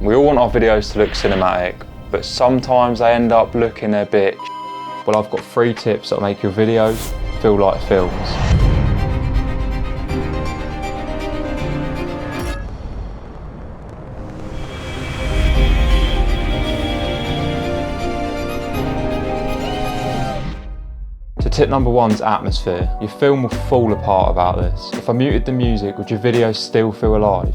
We all want our videos to look cinematic, but sometimes they end up looking a bit. Well, I've got 3 tips that make your videos feel like films. So tip number 1 is atmosphere. Your film will fall apart without this. If I muted the music, would your video still feel alive?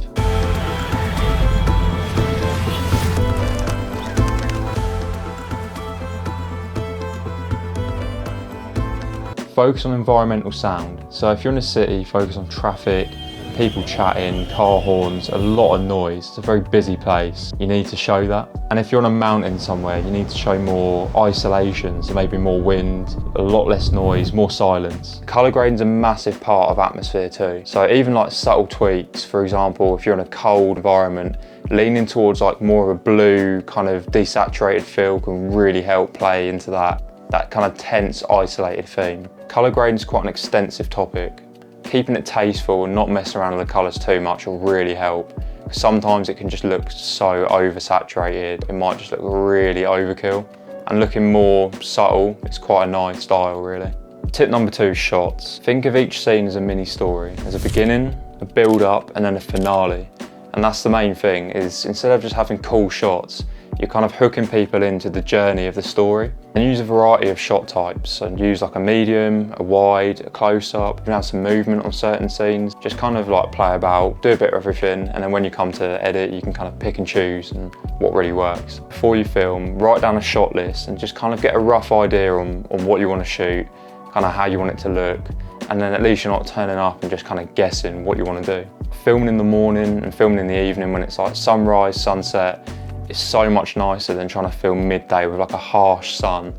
Focus on environmental sound. So if you're in a city, focus on traffic, people chatting, car horns, a lot of noise. It's a very busy place. You need to show that. And if you're on a mountain somewhere, you need to show more isolation, so maybe more wind, a lot less noise, more silence. Colour grading's a massive part of atmosphere too. So even like subtle tweaks, for example, if you're in a cold environment, leaning towards like more of a blue kind of desaturated feel can really help play into that kind of tense, isolated theme. Colour grading is quite an extensive topic. Keeping it tasteful and not messing around with the colours too much will really help. Sometimes it can just look so oversaturated, it might just look really overkill. And looking more subtle, it's quite a nice style really. Tip number 2 is shots. Think of each scene as a mini story. There's a beginning, a build up, and then a finale. And that's the main thing, is instead of just having cool shots, you're kind of hooking people into the journey of the story. And use a variety of shot types, and use like a medium, a wide, a close-up. You can have some movement on certain scenes. Just kind of like play about, do a bit of everything, and then when you come to edit, you can kind of pick and choose and what really works. Before you film, write down a shot list and just kind of get a rough idea on what you want to shoot, kind of how you want it to look. And then at least you're not turning up and just kind of guessing what you want to do. Filming in the morning and filming in the evening when it's like sunrise, sunset, it's so much nicer than trying to film midday with like a harsh sun.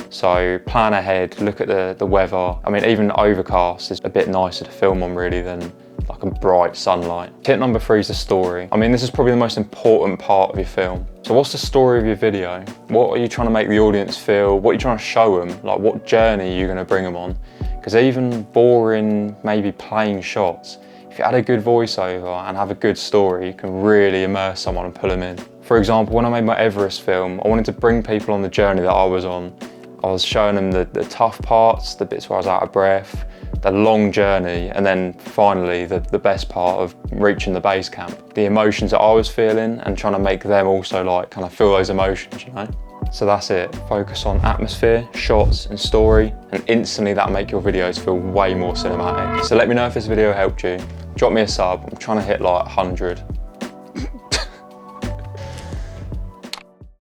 So plan ahead, look at the weather. I mean, even overcast is a bit nicer to film on really than like a bright sunlight. Tip number 3 is the story. I mean, this is probably the most important part of your film. So what's the story of your video? What are you trying to make the audience feel? What are you trying to show them? Like what journey are you going to bring them on? Because even boring, maybe plain shots, if you add a good voiceover and have a good story, you can really immerse someone and pull them in. For example, when I made my Everest film, I wanted to bring people on the journey that I was on. I was showing them the tough parts, the bits where I was out of breath, the long journey, and then finally the best part of reaching the base camp. The emotions that I was feeling and trying to make them also like kind of feel those emotions, you know? So that's it. Focus on atmosphere, shots, and story, and instantly that'll make your videos feel way more cinematic. So let me know if this video helped you. Drop me a sub. I'm trying to hit like 100.